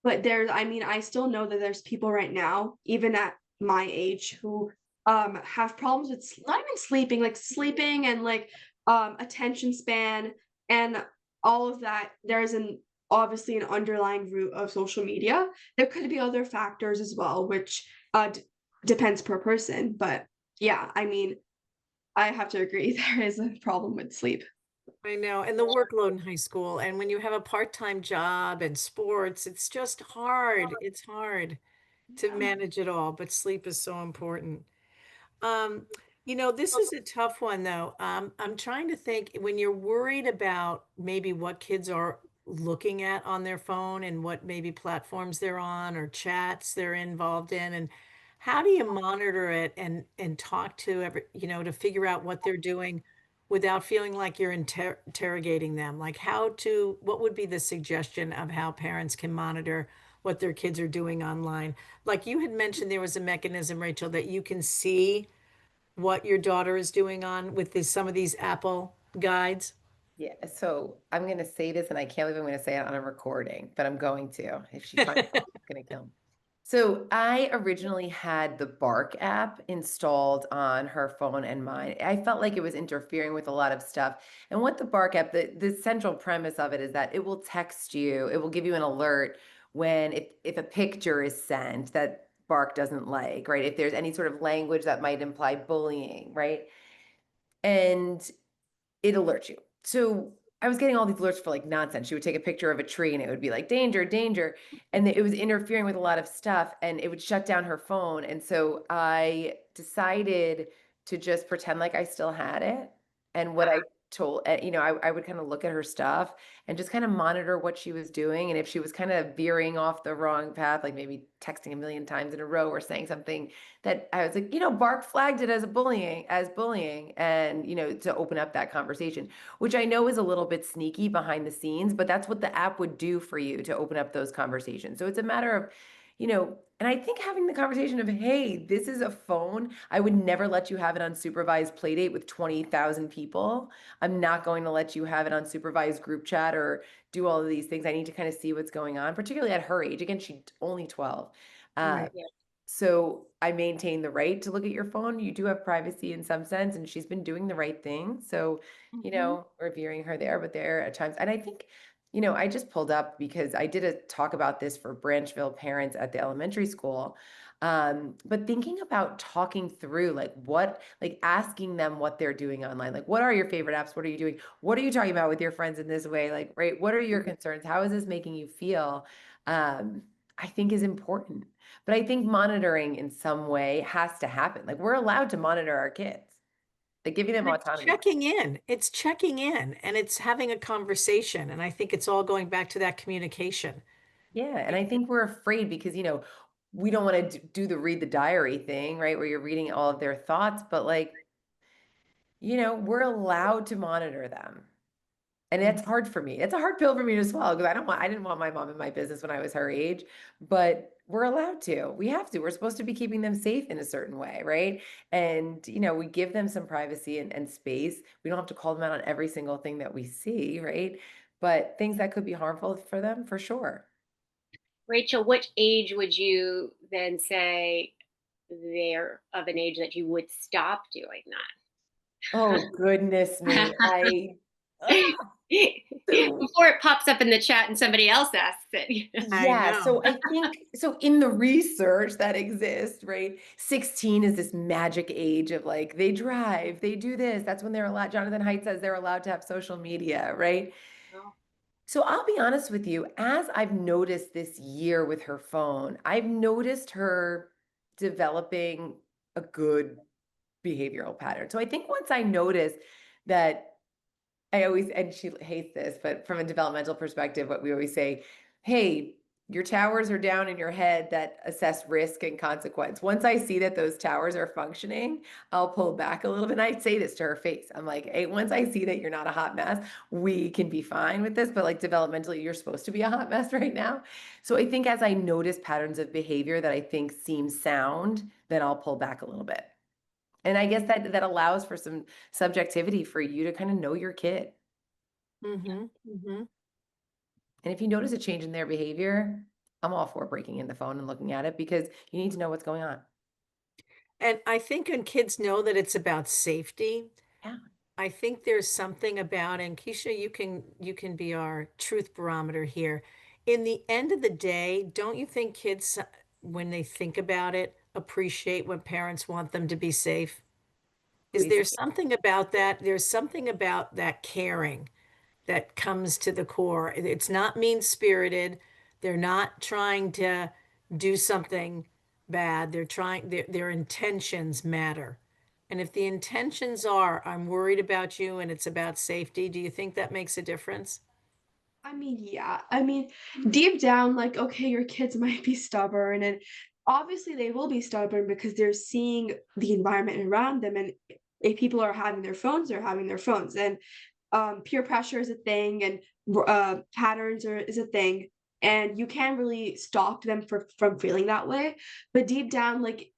but I mean, I still know that there's people right now, even at my age, who have problems with not even sleeping, like sleeping and like attention span and all of that. There's an obviously an underlying root of social media. There could be other factors as well, which depends per person. But yeah, I mean, I have to agree there is a problem with sleep. I know, and the workload in high school, and when you have a part-time job and sports, it's just hard. It's hard to Yeah. manage it all, but sleep is so important. Um, this is a tough one though. I'm trying to think when you're worried about maybe what kids are looking at on their phone and what maybe platforms they're on or chats they're involved in, and how do you monitor it and talk to to figure out what they're doing without feeling like you're interrogating them? Like what would be the suggestion of how parents can monitor what their kids are doing online? Like you had mentioned there was a mechanism, Rachel, that you can see what your daughter is doing on with some of these Apple guides? Yeah, so I'm going to say this, and I can't believe I'm going to say it on a recording, but I'm going to. If she finds out, it's going to kill me. So I originally had the Bark app installed on her phone and mine. I felt like it was interfering with a lot of stuff. And what the Bark app, the central premise of it is that it will text you, it will give you an alert when if a picture is sent that Bark doesn't like, right? If there's any sort of language that might imply bullying, right? And it alerts you. So I was getting all these alerts for like nonsense. She would take a picture of a tree and it would be like danger, danger. And it was interfering with a lot of stuff and it would shut down her phone. And so I decided to just pretend like I still had it. And what I told, I would kind of look at her stuff and just kind of monitor what she was doing. And if she was kind of veering off the wrong path, like maybe texting a million times in a row or saying something that I was like, Bark flagged it as bullying, and to open up that conversation, which I know is a little bit sneaky behind the scenes, but that's what the app would do for you to open up those conversations. So it's a matter of, and I think having the conversation of, hey, this is a phone. I would never let you have it on supervised playdate with 20,000 people. I'm not going to let you have it on supervised group chat or do all of these things. I need to kind of see what's going on, particularly at her age. Again, she's only 12. Uh, Right. so I maintain the right to look at your phone. You do have privacy in some sense, and she's been doing the right thing. So, Mhm. we're viewing her there, but there at times, and I think, I just pulled up because I did a talk about this for Branchville parents at the elementary school. But thinking about talking through like asking them what they're doing online, like what are your favorite apps? What are you doing? What are you talking about with your friends in this way? Like, right, what are your concerns? How is this making you feel? Um, I think is important. But I think monitoring in some way has to happen. Like we're allowed to monitor our kids, like giving them And it's autonomy. checking in. It's checking in and it's having a conversation. And I think it's all going back to that communication. Yeah, and I think we're afraid because, we don't want to do the read the diary thing, right? Where you're reading all of their thoughts, but like, we're allowed to monitor them. And Mhm. it's hard for me. It's a hard pill for me to swallow because I didn't want my mom in my business when I was her age, but we're allowed to. We have to. We're supposed to be keeping them safe in a certain way, right? And, we give them some privacy and space. We don't have to call them out on every single thing that we see, right? But things that could be harmful for them, for sure. Rachel, which age would you then say they're of an age that you would stop doing Oh, goodness me. that? So Before it pops up in the chat and somebody else asks it. I yeah, know. so I think so in the research that exists, right? 16 is this magic age of like they drive, they do this. That's when they're allowed. Jonathan Haidt says they're allowed to have social media, right? Oh, So I'll be honest with you, as I've noticed this year with her phone, I've noticed her developing a good behavioral pattern. So I think once I noticed that I always, and she hates this, but from a developmental perspective, what we always say, hey, your towers are down in your head that assess risk and consequence. Once I see that those towers are functioning, I'll pull back a little bit. And I say this to her face. I'm like, hey, once I see that you're not a hot mess, we can be fine with this. But like developmentally, you're supposed to be a hot mess right now. So I think as I notice patterns of behavior that I think seem sound, then I'll pull back a little bit. And I guess that allows for some subjectivity for you to kind of know your kid. Hmm. Hmm. And if you notice a change in their behavior, I'm all for breaking in the phone and looking at it because you need to know what's going on. And I think when kids know that it's about safety, Yeah. I think there's something about, and Keisha, you can be our truth barometer here. In the end of the day, don't you think kids, when they think about it, appreciate when parents want them to be safe? Is Please. there something about that? There's something about that caring that comes to the core. It's not mean-spirited. They're not trying to do something bad. Their intentions matter. And if the intentions are, I'm worried about you and it's about safety, do you think that makes a difference? I mean, yeah. I mean, deep down, like, okay, your kids might be stubborn, and obviously they will be stubborn because they're seeing the environment around them. And if people are having their phones, they're having their phones. And peer pressure is a thing, and patterns is a thing. And you can't really stop them from feeling that way. But deep down, like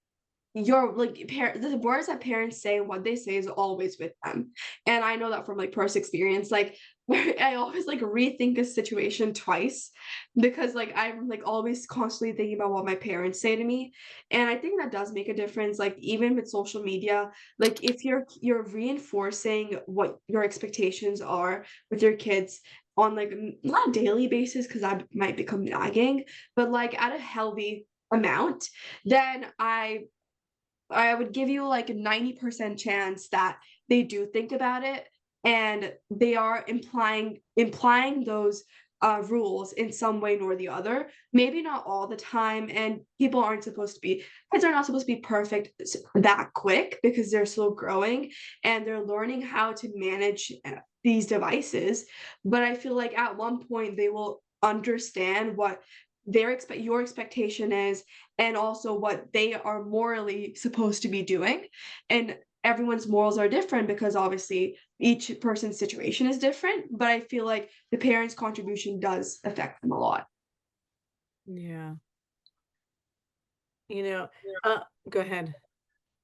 your like the words that parents say and what they say is always with them. And I know that from like personal experience. Like I always like rethink a situation twice because like I'm like always constantly thinking about what my parents say to me. And I think that does make a difference. Like even with social media, like if you're reinforcing what your expectations are with your kids on like not a daily basis because that might become nagging, but like at a healthy amount, then I would give you like a 90% chance that they do think about it and they are implying those rules in some way nor the other. Maybe not all the time, and people aren't supposed to be kids are not supposed to be perfect that quick because they're still growing and they're learning how to manage these devices. But I feel like at one point they will understand what your expectation is and also what they are morally supposed to be doing. And everyone's morals are different because obviously each person's situation is different. But I feel like the parents' contribution does affect them a lot. Yeah. You know, uh, go ahead.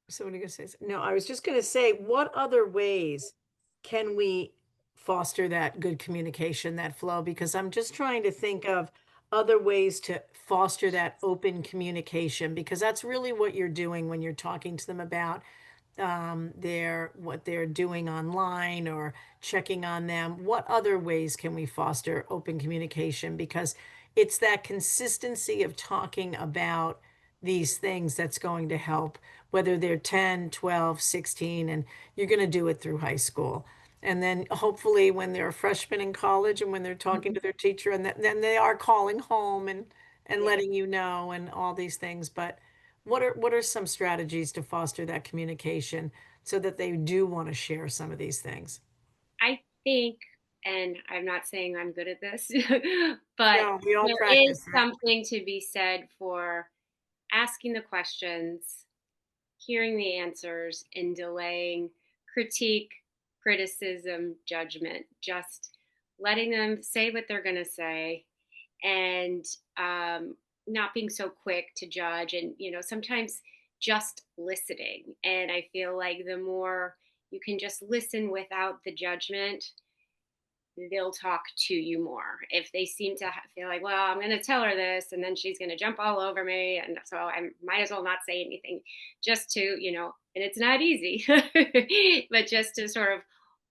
Somebody gonna say, no, I was just gonna say, what other ways can we foster that good communication, that flow? Because I'm just trying to think of other ways to foster that open communication, because that's really what you're doing when you're talking to them about what they're doing online or checking on them. What other ways can we foster open communication? Because it's that consistency of talking about these things that's going to help, whether they're 10, 12, 16, and you're going to do it through high school. And then hopefully when they're a freshman in college and when they're talking to their teacher and then they are calling home and and Yeah. letting you know and all these things. But what are some strategies to foster that communication so that they do want to share some of these things? I think, and I'm not saying I'm good at this, but No, we all there is practice, right? something to be said for asking the questions, hearing the answers, and delaying critique, criticism, judgment. Just letting them say what they're going to say, and not being so quick to judge. And, sometimes just listening. And I feel like the more you can just listen without the judgment, they'll talk to you more. If they seem to feel like, well, I'm going to tell her this and then she's going to jump all over me. And so I might as well not say anything, just to, and it's not easy, but just to sort of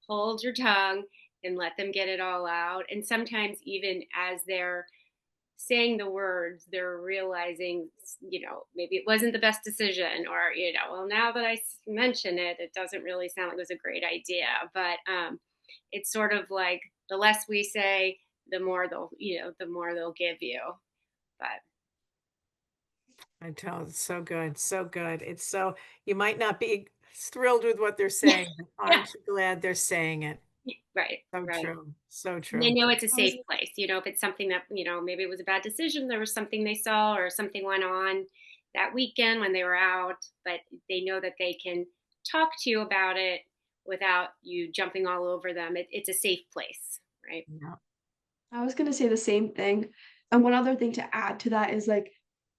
hold your tongue and let them get it all out. And sometimes, even as they're saying the words, they're realizing, maybe it wasn't the best decision, or, well, now that mention it, it doesn't really sound like it was a great idea. But it's sort of like the less we say, the more they'll give you. But I tell it's so good, so good. It's so you might not be thrilled with what they're saying, but yeah, aren't you glad they're saying it? right, So right. true, so And they true. know it's a I was safe place. If it's something that, maybe it was a bad decision, there was something they saw or something went on that weekend when they were out, but they know that they can talk to you about it without you jumping all over them. It's a safe place, right? Yeah. I was gonna say the same thing. And one other thing to add to that is like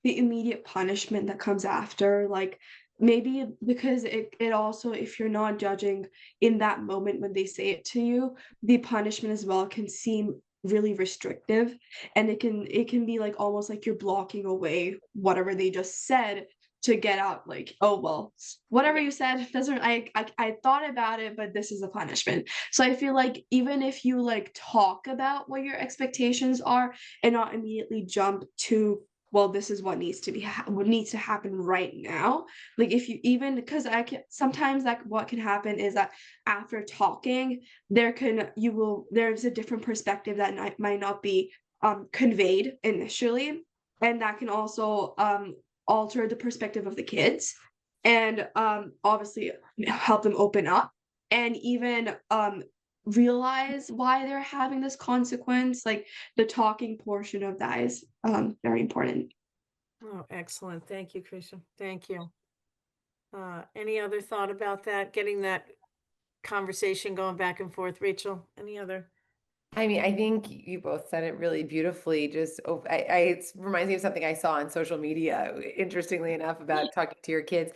the immediate punishment that comes after. Like maybe because it also, if you're not judging in that moment when they say it to you, the punishment as well can seem really restrictive, and it can be like almost like you're blocking away whatever they just said to get out, like, oh well, whatever Yeah. you said doesn't, I thought about it, but this is a punishment. So I feel like even if you like talk about what your expectations are and not immediately jump to, well, this is what needs to what needs to happen right now. Like if you, even because I can sometimes, like what can happen is that after talking, there's a different perspective that might not be conveyed initially, and that can also alter the perspective of the kids, and obviously help them open up, and even realize why they're having this consequence. Like the talking portion of that is very important. Oh, excellent. Thank you, Krisha. Thank you. Any other thought about that? Getting that conversation going back and forth, Rachel? Any other? I mean, I think you both said it really beautifully. Just, it reminds me of something I saw on social media, interestingly enough, about talking to your kids.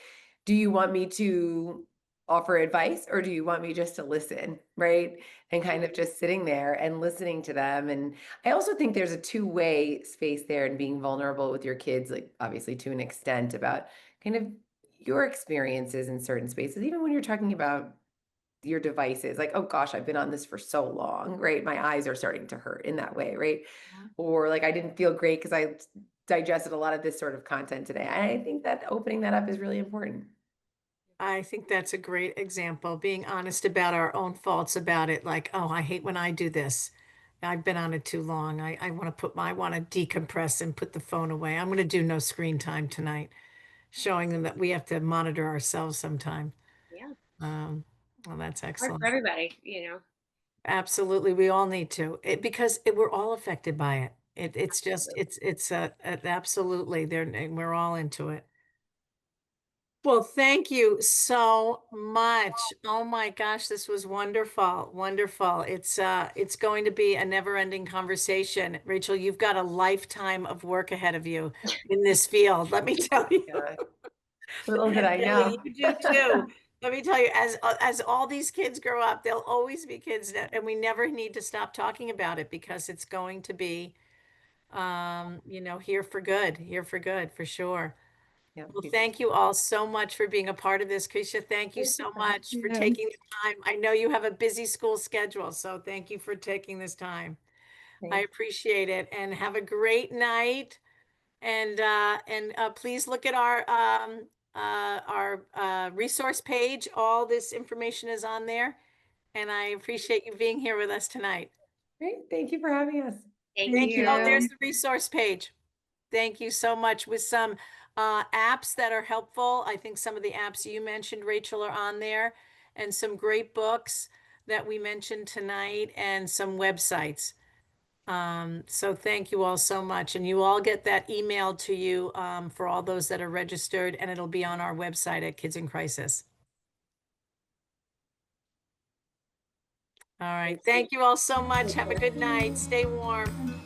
Do you want me to offer advice, or do you want me just to listen, right? And kind of just sitting there and listening to them. And I also think there's a two-way space there, and being vulnerable with your kids, like obviously to an extent, about kind of your experiences in certain spaces, even when you're talking about your devices, like, oh gosh, I've been on this for so long, right? My eyes are starting to hurt in that way, right? Or like I didn't feel great because I digested a lot of this sort of content today. I think that opening that up is really important. I think that's a great example, being honest about our own faults about it. Like, oh, I hate when I do this. I've been on it too long. I want to I want to decompress and put the phone away. I'm going to do no screen time tonight, showing them that we have to monitor ourselves sometime. Yeah. Um, well, that's Hard for excellent. everybody. Absolutely. We all need to, because we're all affected by it. It's just, Absolutely. absolutely there. We're all into it. Well, thank you so much. Oh my gosh, this was wonderful. Wonderful. It's going to be a never-ending conversation. Rachel, you've got a lifetime of work ahead of you in this field, let me tell you. Yeah. Little did And I Billy, know. you do too. Let me tell you, as all these kids grow up, there'll always be kids that, and we never need to stop talking about it, because it's going to be here for good, for sure. Yeah. Well, thank you all so much for being a part of this. Krisha, thank you Thank you so for much having for me. taking the time. I know you have a busy school schedule, so thank you for taking this time. I Thanks. appreciate it, and have a great night. And please look at our resource page. All this information is on there, and I appreciate you being here with us tonight. Great. Thank you for having us. Thank Thank Thank you. Oh, you. there's you. the resource page. Thank you so much. With some apps that are helpful. I think some of the apps you mentioned, Rachel, are on there, and some great books that we mentioned tonight, and some websites. So thank you all so much. And you all get that email to you for all those that are registered, and it'll be on our website at Kids in Crisis. All right. Thank you all so much. Have a good night. Stay warm.